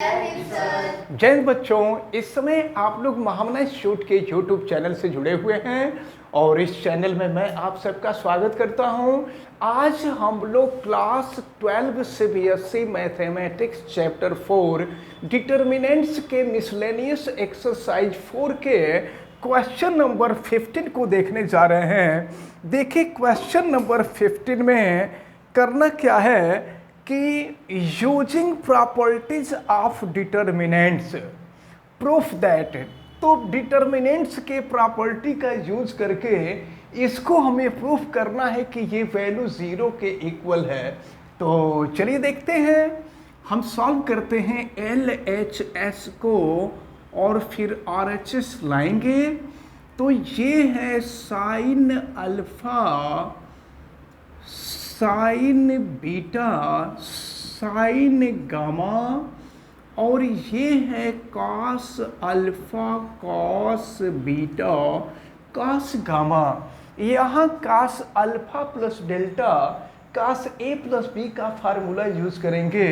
जय हिंद बच्चों, इस समय आप लोग महामना इंस्टीट्यूट के यूट्यूब चैनल से जुड़े हुए हैं और इस चैनल में मैं आप सबका स्वागत करता हूं। आज हम लोग class 12 CBSE mathematics chapter 4 determinants के मिसलेनियस एक्सरसाइज 4 के क्वेश्चन नंबर 15 को देखने जा रहे हैं। देखिए क्वेश्चन नंबर 15 में करना क्या है कि using properties of determinants proof that, तो डिटर्मिनेंट्स के प्रॉपर्टी का यूज करके इसको हमें प्रूफ करना है कि ये वैल्यू जीरो के इक्वल है। तो चलिए देखते हैं, हम सॉल्व करते हैं एल एच एस को और फिर आर एच एस लाएंगे। तो ये है sine alpha, sine beta, sine gamma और ये है cos alpha, cos beta, cos gamma. यहाँ cos alpha plus delta cos a plus b का फार्मूला यूज करेंगे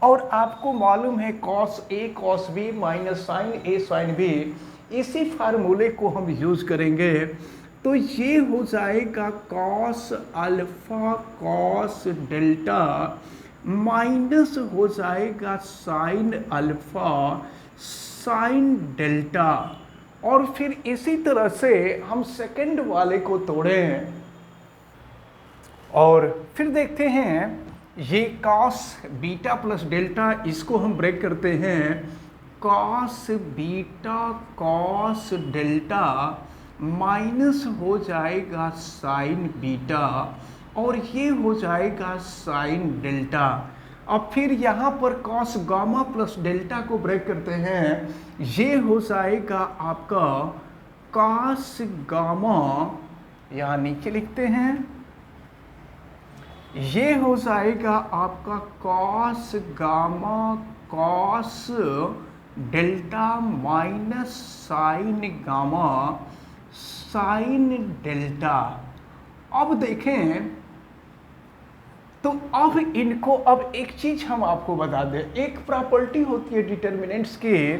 और आपको मालूम है cos a cos b minus sine a sine b, इसी फार्मूले को हम यूज करेंगे। तो ये हो जाएगा cos alpha cos delta minus हो जाएगा साइन अल्फा साइन डेल्टा। और फिर इसी तरह से हम सेकंड वाले को तोड़ें और फिर देखते हैं ये कॉस बीटा प्लस डेल्टा, इसको हम ब्रेक करते हैं cos beta cos delta minus हो जाएगा साइन बीटा और ये हो जाएगा साइन डेल्टा। अब फिर यहाँ पर कॉस गामा प्लस डेल्टा को ब्रेक करते हैं, ये हो जाएगा आपका कॉस गामा, यहाँ नीचे लिखते हैं, ये हो जाएगा आपका cos gamma cos delta minus sign gamma sine delta. अब देखें तो अब इनको, अब एक चीज हम आपको बता दें, एक प्रॉपर्टी होती है डिटर्मिनेंट्स की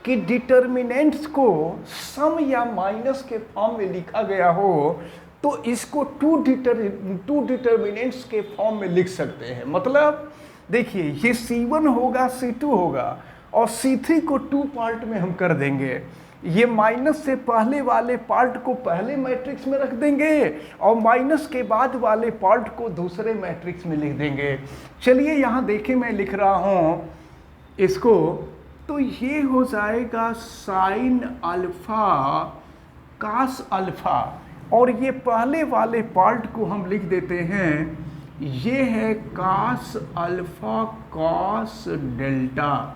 कि डिटर्मिनेंट्स को सम या माइनस के फॉर्म में लिखा गया हो तो इसको टू डिटर्मिनेंट्स के फॉर्म में लिख सकते हैं। मतलब देखिए ये C1 होगा C2 होगा और C3 को टू पार्ट में हम कर देंगे। ये माइनस से पहले वाले पार्ट को पहले मैट्रिक्स में रख देंगे और माइनस के बाद वाले पार्ट को दूसरे मैट्रिक्स में लिख देंगे। चलिए यहाँ देखिए मैं लिख रहा हूँ इसको, तो ये हो जाएगा साइन अल्फा कॉस अल्फा और ये पहले वाले पार्ट को हम लिख देते हैं, ये है कॉस अल्फा कॉस डेल्टा।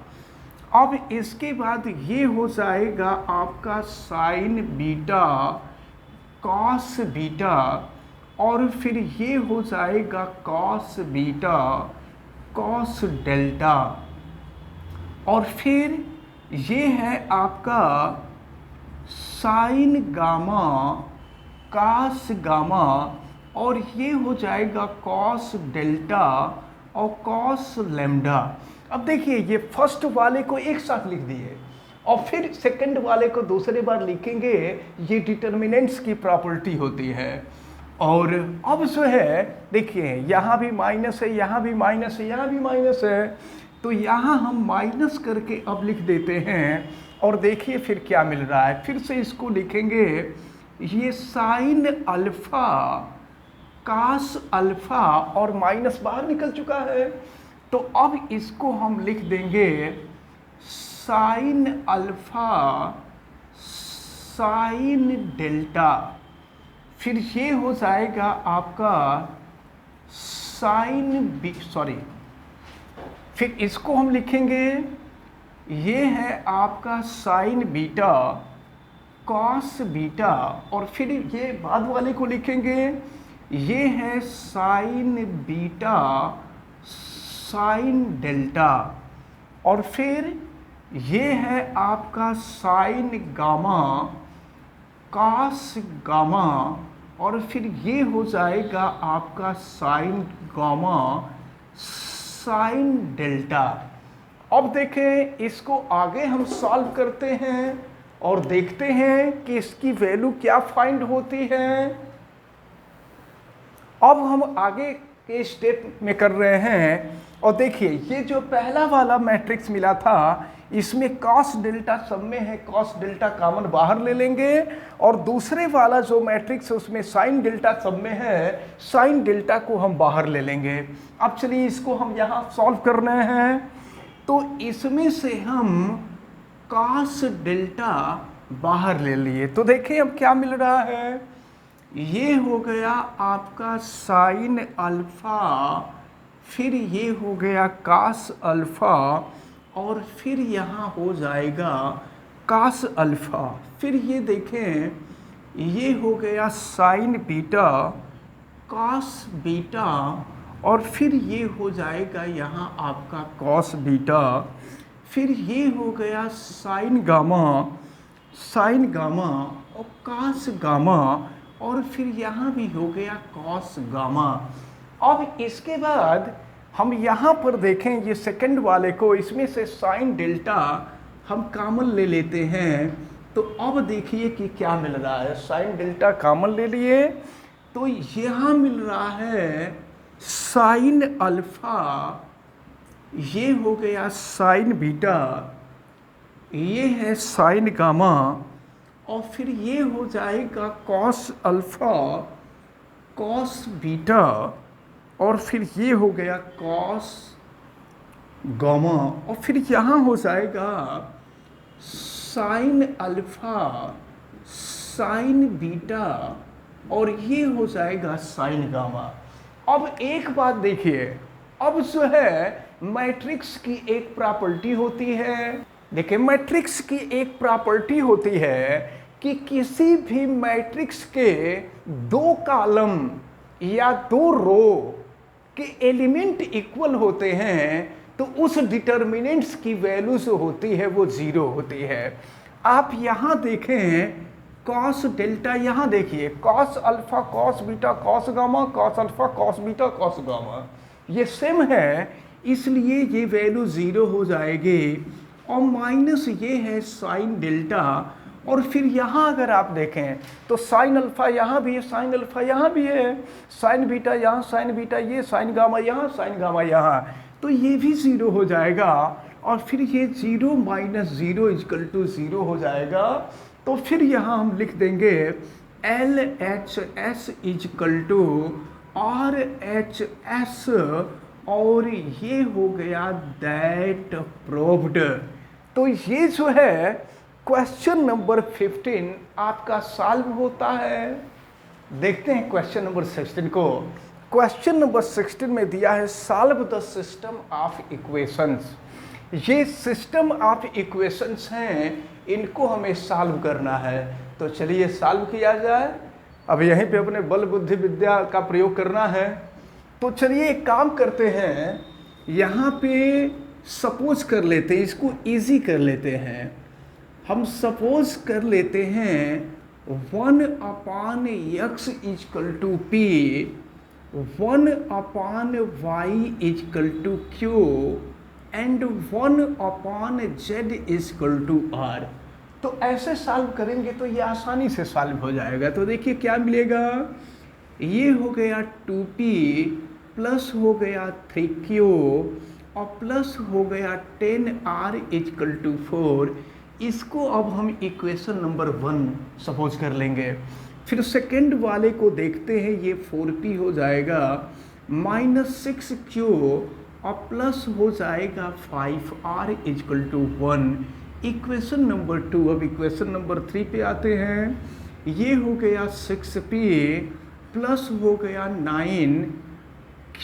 अब इसके बाद ये हो जाएगा आपका साइन बीटा कॉस बीटा और फिर ये हो जाएगा कॉस बीटा कॉस डेल्टा और फिर ये है आपका साइन गामा कॉस गामा और ये हो जाएगा कॉस डेल्टा और कॉस लैम्डा। अब देखिए ये फर्स्ट वाले को एक साथ लिख दिए और फिर सेकंड वाले को दूसरे बार लिखेंगे, ये डिटर्मिनेंट्स की प्रॉपर्टी होती है। और अब जो है देखिए यहाँ भी माइनस है, यहाँ भी माइनस है, यहाँ भी माइनस है, तो यहाँ हम माइनस करके अब लिख देते हैं और देखिए फिर क्या मिल रहा है। फिर से इसको लिखेंगे, ये साइन अल्फा कॉस अल्फा और माइनस बाहर निकल चुका है, तो अब इसको हम लिख देंगे साइन अल्फा साइन डेल्टा। फिर ये हो जाएगा आपका साइन बी, सॉरी, फिर इसको हम लिखेंगे, ये है आपका साइन बीटा कॉस बीटा और फिर ये बाद वाले को लिखेंगे, ये है साइन बीटा साइन डेल्टा और फिर ये है आपका साइन गामा कॉस गामा और फिर ये हो जाएगा आपका साइन गामा साइन डेल्टा। अब देखें, इसको आगे हम सॉल्व करते हैं और देखते हैं कि इसकी वैल्यू क्या फाइंड होती है। अब हम आगे के स्टेप में कर रहे हैं और देखिए, ये जो पहला वाला मैट्रिक्स मिला था इसमें कॉस डेल्टा सब में है, कॉस डेल्टा कॉमन बाहर ले लेंगे, और दूसरे वाला जो मैट्रिक्स है उसमें साइन डेल्टा सब में है, साइन डेल्टा को हम बाहर ले लेंगे। अब चलिए इसको हम यहाँ सॉल्व कर रहे हैं, तो इसमें से हम कॉस डेल्टा बाहर ले लिए, तो देखिए अब क्या मिल रहा है, ये हो गया आपका साइन अल्फा, फिर ये हो गया कॉस अल्फा, और फिर यहाँ हो जाएगा कॉस अल्फा, फिर ये देखें ये हो गया साइन बीटा, कॉस बीटा, और फिर ये हो जाएगा यहाँ आपका कॉस बीटा, फिर ये हो गया साइन गामा, साइन गामा और कॉस गामा, और फिर यहाँ भी हो गया कॉस गामा। अब इसके बाद हम यहाँ पर देखें ये सेकंड वाले को, इसमें से साइन डेल्टा हम कॉमन ले लेते हैं, तो अब देखिए कि क्या मिल रहा है, साइन डेल्टा कॉमन ले लिए तो यहाँ मिल रहा है साइन अल्फा, ये हो गया साइन बीटा, ये है साइन गामा, और फिर ये हो जाएगा कॉस अल्फा, कॉस बीटा, और फिर ये हो गया कॉस गामा, और फिर यहाँ हो जाएगा साइन अल्फा, साइन बीटा, और ये हो जाएगा साइन गामा। अब एक बात देखिए, अब जो है मैट्रिक्स की एक प्रॉपर्टी होती है, देखिए मैट्रिक्स की एक प्रॉपर्टी होती है कि किसी भी मैट्रिक्स के दो कॉलम या दो रो के एलिमेंट इक्वल होते हैं तो उस डिटर्मिनेंट्स की वैल्यू जो होती है वो जीरो होती है। आप यहाँ देखें कॉस डेल्टा, यहाँ देखिए cos alpha cos beta cos gamma, cos alpha cos beta cos gamma, ये सेम है, इसलिए ये वैल्यू जीरो हो जाएगी, और माइनस ये है साइन डेल्टा, और फिर यहाँ अगर आप देखें तो साइन अल्फा यहाँ भी है, साइन अल्फा यहाँ भी है, साइन बीटा यहाँ, साइन बीटा ये, साइन गामा यहाँ, साइन गामा यहाँ, तो ये भी ज़ीरो हो जाएगा, और फिर ये zero minus zero equal to zero हो जाएगा। तो फिर यहाँ हम लिख देंगे L H S equal to R H S, और ये हो गया दैट प्रूव्ड। तो ये जो है क्वेश्चन नंबर 15 आपका सॉल्व होता है। देखते हैं क्वेश्चन नंबर 16 को। क्वेश्चन नंबर 16 में दिया है solve the system of equations. ये सिस्टम ऑफ इक्वेशंस हैं, इनको हमें सॉल्व करना है, तो चलिए सॉल्व किया जाए। अब यहीं पे अपने बल बुद्धि विद्या का प्रयोग करना है, तो चलिए एक काम करते हैं, यहाँ पे सपोज कर लेते हैं, इसको इजी कर लेते हैं। हम सपोज कर लेते हैं 1/x equal to p, 1/y equal to q, and 1/z equal to r। तो ऐसे सॉल्व करेंगे तो ये आसानी से सॉल्व हो जाएगा। तो देखिए क्या मिलेगा, ये हो गया 2p प्लस हो गया 3q और प्लस हो गया 10r इजकल टू 4। इसको अब हम इक्वेशन नंबर 1 सपोज कर लेंगे। फिर सेकेंड वाले को देखते हैं, ये 4p हो जाएगा माइनस 6q और प्लस हो जाएगा 5r is equal to 1। Equation number 2। अब इक्वेशन नंबर 3 पे आते हैं, ये हो गया 6p प्लस हो गया 9q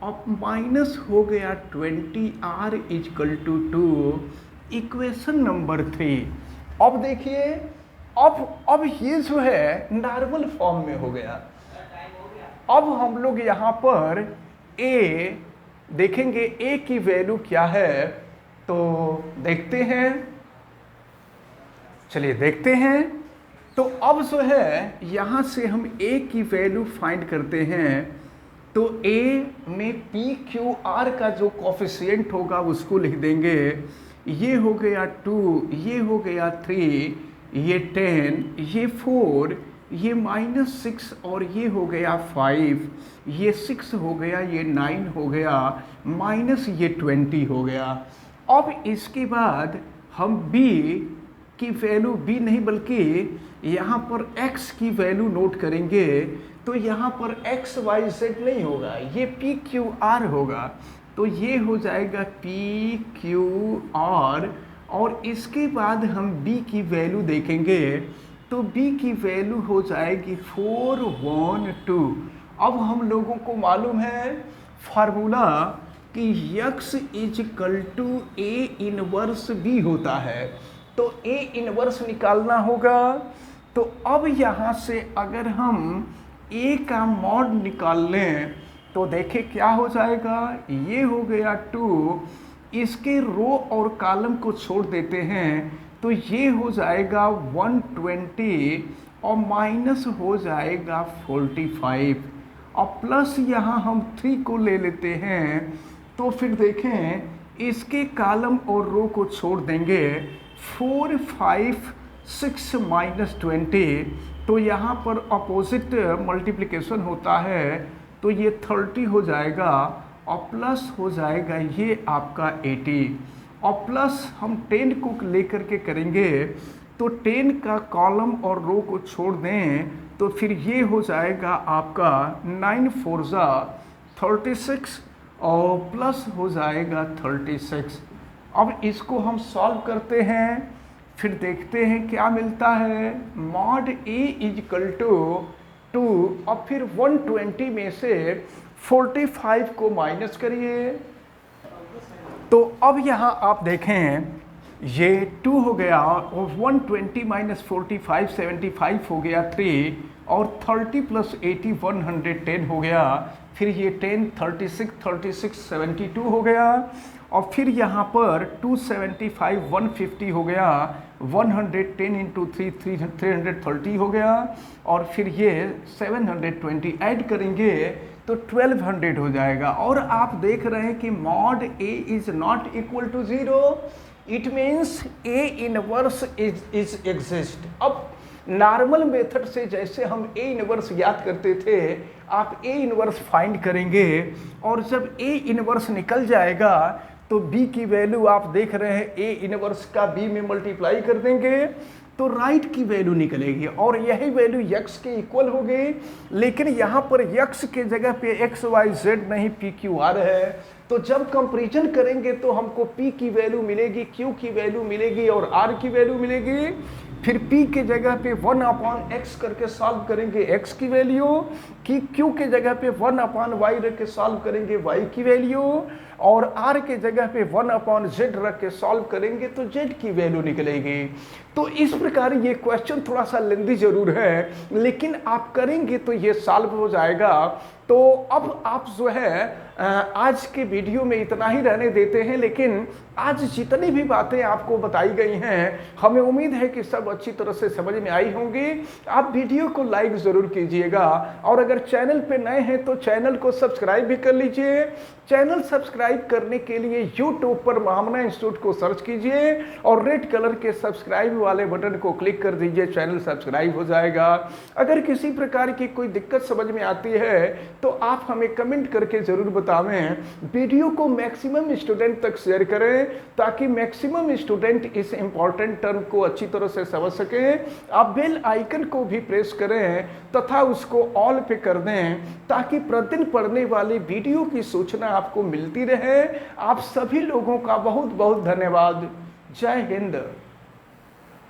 और माइनस हो गया 20r is equal to 2। Equation number 3। अब देखिए, अब ये जो है नॉर्मल फॉर्म में हो गया। अब हम लोग यहाँ पर a देखेंगे, a की वैल्यू क्या है, तो देखते हैं, चलिए देखते हैं। तो अब जो है यहाँ से हम a की वैल्यू फाइंड करते हैं, तो ए में पी क्यू आर का जो कॉफिशिएंट होगा उसको लिख देंगे। ये हो गया 2, ये हो गया 3, ये 10, ये 4, ये -6 और ये हो गया 5, ये 6 हो गया, ये 9 हो गया, माइनस ये 20 हो गया। अब इसके बाद हम b की वैल्यू, b नहीं बल्कि यहाँ पर x की वैल्यू नोट करेंगे। तो यहाँ पर x y z नहीं होगा, ये p q r होगा। तो ये हो जाएगा p q r और इसके बाद हम b की वैल्यू देखेंगे। तो b की वैल्यू हो जाएगी 412। अब हम लोगों को मालूम है फार्मूला कि x equal to a inverse b होता है। तो a इनवर्स निकालना होगा। तो अब यहाँ से अगर हम a का मॉड निकाल लें तो देखें क्या हो जाएगा। ये हो गया 2, इसके रो और कॉलम को छोड़ देते हैं तो ये हो जाएगा 120 और माइनस हो जाएगा 45 और प्लस यहाँ हम 3 को ले लेते हैं। तो फिर देखें इसके कॉलम और रो को छोड़ देंगे। 4 5 6 -20, तो यहाँ पर अपोजिट मल्टीप्लिकेशन होता है तो ये 30 हो जाएगा और प्लस हो जाएगा ये आपका 80 और प्लस हम 10 को लेकर के करेंगे। तो 10 का कॉलम और रो को छोड़ दें तो फिर ये हो जाएगा आपका 9 4 36 और प्लस हो जाएगा 36। अब इसको हम सॉल्व करते हैं, फिर देखते हैं क्या मिलता है। मॉड a इजकल टू 2 और फिर 120 में से 45 को माइनस करिए। तो अब यहाँ आप देखें ये 2 हो गया और 120 माइनस 45 75 हो गया 3 और 30 प्लस 80 110 हो गया। फिर ये 10 36 36 72 हो गया और फिर यहाँ पर 275 150 हो गया, 110 इंटू 3 330 हो गया और फिर ये 720 ऐड करेंगे तो 1200 हो जाएगा। और आप देख रहे हैं कि mod a is not equal to 0, it means a inverse is exist. अब नॉर्मल मेथड से जैसे हम a इनवर्स याद करते थे, आप a इनवर्स फाइंड करेंगे और जब a इनवर्स निकल जाएगा तो b की वैल्यू आप देख रहे हैं a इनवर्स का b में मल्टीप्लाई कर देंगे तो राइट की वैल्यू निकलेगी और यही वैल्यू x के इक्वल होगी। लेकिन यहाँ पर x के जगह पे x y z नहीं p q r है। तो जब कंपैरिजन करेंगे तो हमको p की वैल्यू मिलेगी, q की वैल्यू मिलेगी और r की वैल्यू मिलेगी। फिर p के जगह पे 1/x करके सॉल्व करेंगे x की वैल्यू, कि q के जगह पे 1/y रख के सॉल्व करेंगे y की वैल्यू और r के जगह पे 1/z रख के सॉल्व करेंगे तो z की वैल्यू निकलेगी। तो इस प्रकार ये क्वेश्चन थोड़ा सा लेंदी जरूर है लेकिन आप करेंगे तो ये सॉल्व हो जाएगा। तो अब आप जो है आज के वीडियो में इतना ही रहने देते हैं, लेकिन आज जितनी भी बातें आपको बताई गई हैं हमें उम्मीद है कि सब अच्छी तरह से समझ में आई होंगी। आप वीडियो को लाइक ज़रूर कीजिएगा और अगर चैनल पे नए हैं तो चैनल को सब्सक्राइब भी कर लीजिए। चैनल सब्सक्राइब करने के लिए यूट्यूब पर महामना इंस्टीट्यूट को सर्च कीजिए और रेड कलर के सब्सक्राइब वाले बटन को क्लिक कर दीजिए, चैनल सब्सक्राइब हो जाएगा। अगर किसी प्रकार की कोई दिक्कत समझ में आती है तो आप हमें कमेंट करके ज़रूर बतावें। वीडियो को मैक्सिमम स्टूडेंट तक शेयर करें ताकि मैक्सिमम स्टूडेंट इस इम्पॉर्टेंट टर्म को अच्छी तरह से समझ सकें। आप बेल आइकन को भी प्रेस करें तथा उसको ऑल पे कर दें ताकि प्रतिदिन पढ़ने वाली वीडियो की सूचना आपको मिलती रहे। आप सभी लोगों का बहुत बहुत धन्यवाद। जय हिंद।